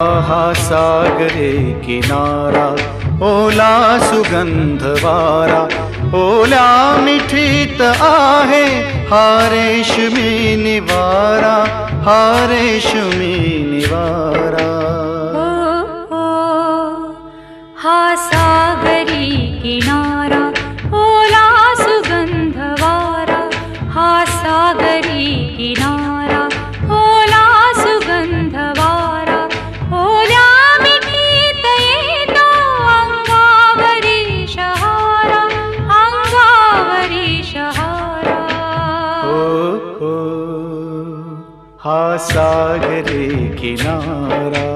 हा सागरे किनारा, ओला सुगंध वारा, ओल्या मिठीत आहे हा रेशमी निवारा, हा रेशमी निवारा. हा सागरी किनारा, ओला सुगंध वारा, हा सागरी किनारा, ओला सुगंध वारा, ओल्या मिठीत येतो अंगावरी शहारा, अंगावरी शहारा. हो, हा सागरी किनारा.